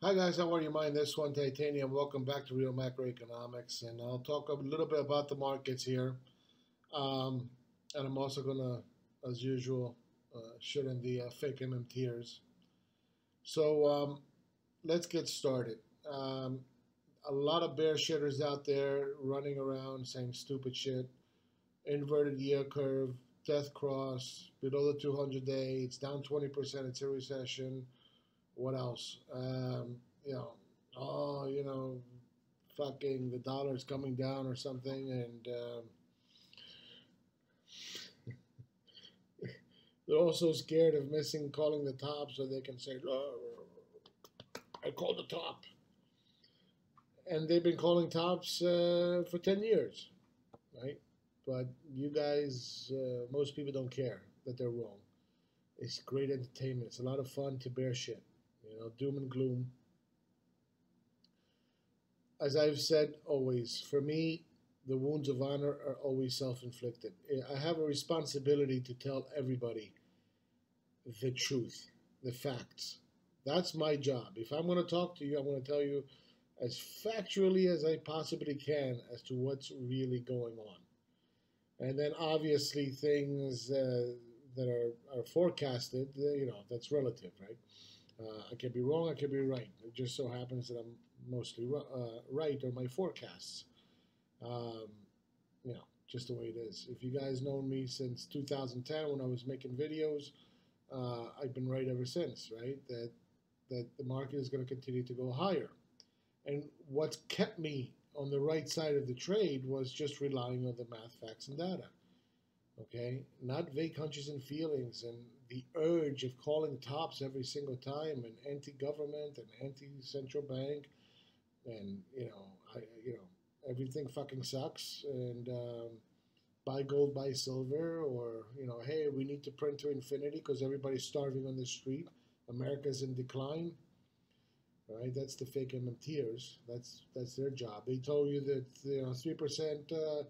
Hi guys, how are you? My this one Titanium. Welcome back to Real Macroeconomics, and I'll talk a little bit about the markets here. Um, and I'm also gonna, as usual, shit in the fake MMTers. So let's get started. Um, a lot of bear shitters out there running around saying stupid shit. Inverted yield curve, death cross, below the 200 day. It's down 20%. It's a recession. What else? You know, oh, fucking the dollar's coming down or something, and they're also scared of missing calling the top, so they can say, "Oh, I called the top," and they've been calling tops for 10 years, right? But you guys, most people don't care that they're wrong. It's great entertainment. It's a lot of fun to bear shit, doom and gloom. As I've said always, for me, the wounds of honor are always self inflicted. I have a responsibility to tell everybody the truth, the facts. That's my job. If I'm going to talk to you, I'm going to tell you as factually as I possibly can as to what's really going on. And then obviously things that are forecasted, that's relative, right? I can be wrong, I can be right. It just so happens that I'm mostly right on my forecasts. Um, just the way it is. If you guys know me since 2010 when I was making videos, I've been right ever since, right? That the market is going to continue to go higher. And what's kept me on the right side of the trade was just relying on the math, facts, and data. Okay, not vague hunches and feelings and the urge of calling tops every single time and anti-government and anti-central bank and everything fucking sucks and buy gold, buy silver, or hey, we need to print to infinity because everybody's starving on the street. America's in decline, right? That's the fake MMTers. That's their job. They told you that 3%.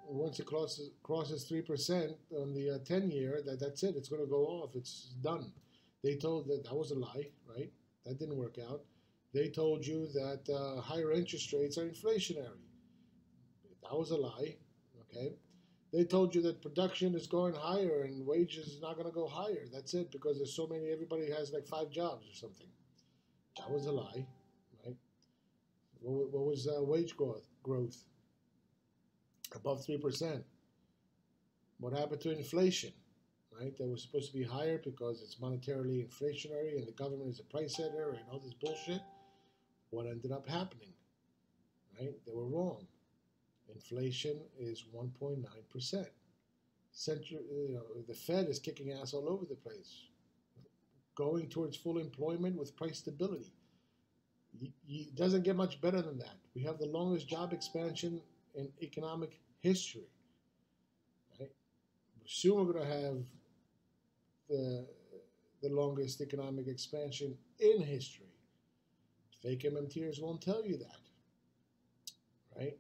Once it crosses 3% on the 10-year, that's it. It's going to go off. It's done. They told that was a lie, right? That didn't work out. They told you that higher interest rates are inflationary. That was a lie. Okay. They told you that production is going higher and wages is not going to go higher. That's it because there's so many. Everybody has like 5 jobs or something. That was a lie, right? What was wage growth? Above 3%. What happened to inflation? Right? That was supposed to be higher because it's monetarily inflationary and the government is a price setter and all this bullshit. What ended up happening? Right? They were wrong. Inflation is 1.9%. The Fed is kicking ass all over the place, going towards full employment with price stability. It doesn't get much better than that. We have the longest job expansion in economic history. Right? Soon we're going to have the longest economic expansion in history. Fake MMTers won't tell you that. Right?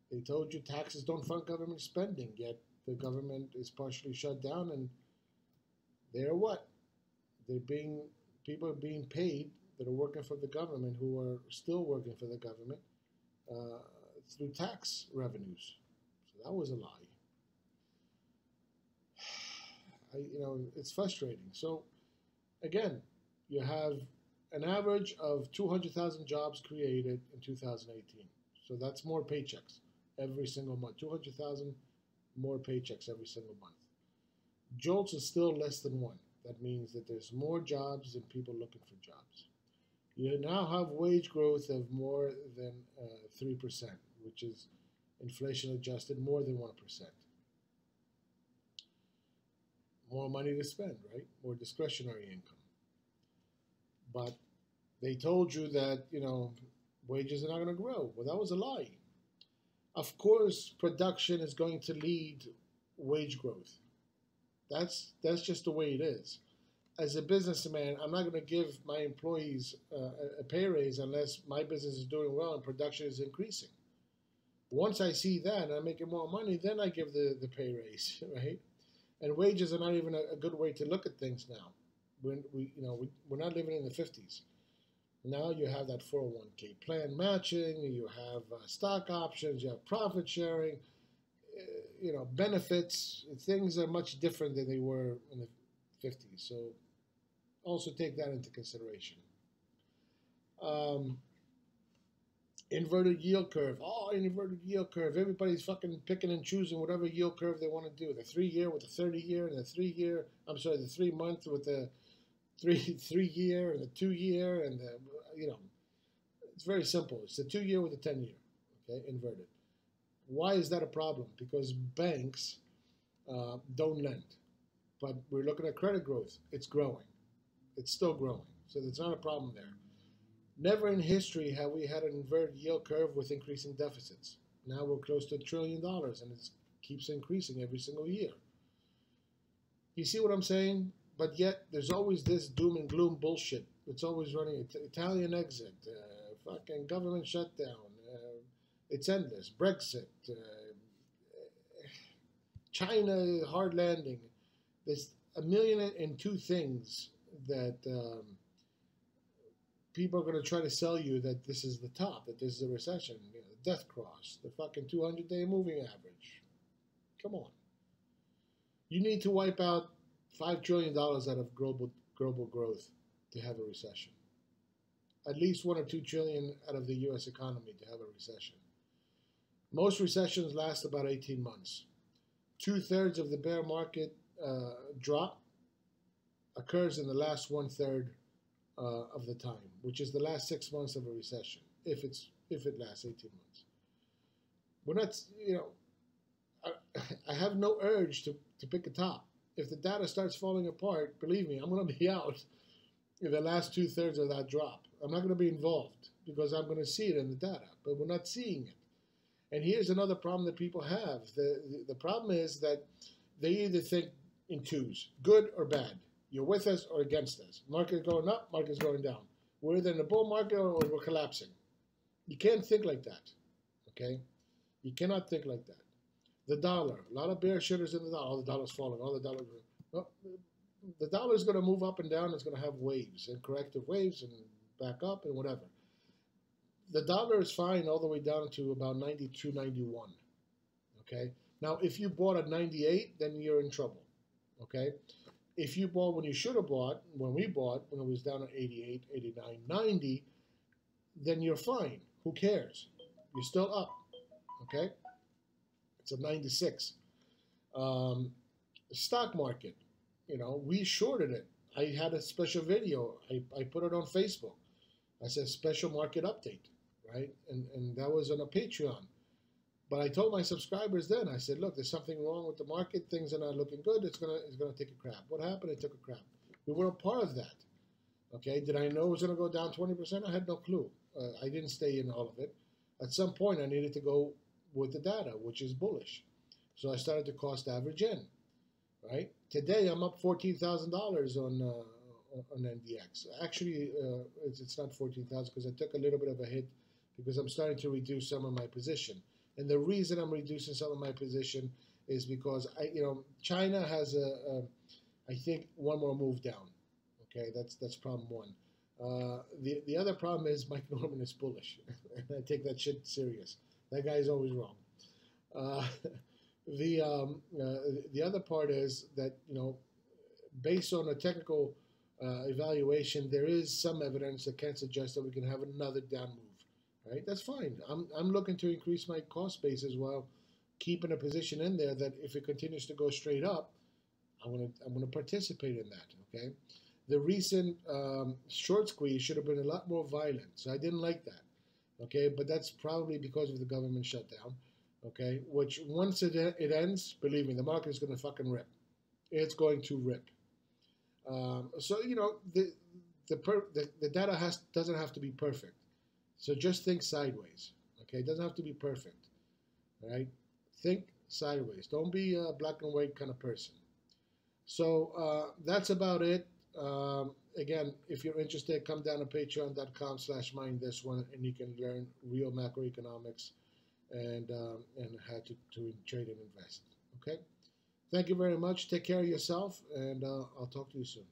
They told you taxes don't fund government spending, yet the government is partially shut down, and they're what? People are being paid that are working for the government who are still working for the government through tax revenues. So that was a lie. It's frustrating. So again, you have an average of 200,000 jobs created in 2018. So that's more paychecks every single month. 200,000 more paychecks every single month. JOLTS is still less than 1. That means that there's more jobs than people looking for jobs. You now have wage growth of more than 3%, which is inflation adjusted more than 1%. More money to spend, right? More discretionary income. But they told you that, wages are not going to grow. Well, that was a lie. Of course, production is going to lead wage growth. That's just the way it is. As a businessman, I'm not going to give my employees a pay raise unless my business is doing well and production is increasing. Once I see that and I'm making more money, then I give the pay raise, right? And wages are not even a good way to look at things now. We're not living in the 50s. Now you have that 401k plan matching, you have stock options, you have profit sharing, benefits. Things are much different than they were in the 50s. So also take that into consideration. Um, Inverted yield curve. Oh, inverted yield curve. Everybody's fucking picking and choosing whatever yield curve they want to do. The 3 year with the 30 year, and the 3 year. I'm sorry, the 3 month with the three year, and the 2 year, and the it's very simple. It's the 2 year with the 10 year. Okay, inverted. Why is that a problem? Because banks don't lend, but we're looking at credit growth. It's growing. It's still growing. So there's not a problem there. Never in history have we had an inverted yield curve with increasing deficits. Now we're close to $1 trillion, and it keeps increasing every single year. You see what I'm saying? But yet there's always this doom and gloom bullshit. It's always running. Italian exit, fucking government shutdown. It's endless. Brexit, China hard landing. There's a million and two things that people are going to try to sell you that this is the top, that this is a recession, death cross, the fucking 200-day moving average. Come on. You need to wipe out $5 trillion out of global growth to have a recession. At least 1 or 2 trillion out of the U.S. economy to have a recession. Most recessions last about 18 months. 2/3 of the bear market drop occurs in the last 1/3 of the time, which is the last 6 months of a recession, if it lasts 18 months. We're not, I have no urge to pick a top. If the data starts falling apart, believe me, I'm going to be out in the last 2/3 of that drop. I'm not going to be involved because I'm going to see it in the data, but we're not seeing it. And here's another problem that people have. The problem is that they either think in twos, good or bad. You're with us or against us. Market's going up, market's going down. We're either in a bull market or we're collapsing. You can't think like that, okay? You cannot think like that. The dollar, a lot of bear shitters in the dollar. Oh, the dollar's falling. Oh, the dollar's going to move up and down. It's going to have waves and corrective waves and back up and whatever. The dollar is fine all the way down to about 92, 91, okay? Now, if you bought at 98, then you're in trouble, okay? If you bought when you should have bought, when we bought, when it was down at 88, 89, 90, then you're fine. Who cares? You're still up, okay? It's a 96. The stock market, we shorted it. I had a special video. I put it on Facebook. I said special market update, right? And that was on a Patreon. But I told my subscribers then, I said, look, there's something wrong with the market. Things are not looking good. It's gonna take a crap. What happened? It took a crap. We were a part of that. Okay, did I know it was going to go down 20%? I had no clue. I didn't stay in all of it. At some point, I needed to go with the data, which is bullish. So I started to cost average in, right? Today, I'm up $14,000 on NDX. Actually, it's not 14,000 because I took a little bit of a hit because I'm starting to reduce some of my position. And the reason I'm reducing some of my position is because China has I think one more move down. Okay, that's problem one. The other problem is Mike Norman is bullish, and I take that shit serious. That guy is always wrong. The other part is that based on a technical evaluation, there is some evidence that can suggest that we can have another down move. Right, that's fine. I'm looking to increase my cost base as well, keeping a position in there that if it continues to go straight up, I'm gonna participate in that. Okay. The recent short squeeze should have been a lot more violent, so I didn't like that. Okay, but that's probably because of the government shutdown. Okay, which once it ends, believe me, the market is going to fucking rip. It's going to rip. So the data doesn't have to be perfect. So just think sideways. Okay, it doesn't have to be perfect. All right, think sideways. Don't be a black and white kind of person. So that's about it. Again, if you're interested, come down to patreon.com/mindthisone, and you can learn real macroeconomics and how to trade and invest. Okay? Thank you very much. Take care of yourself, and I'll talk to you soon.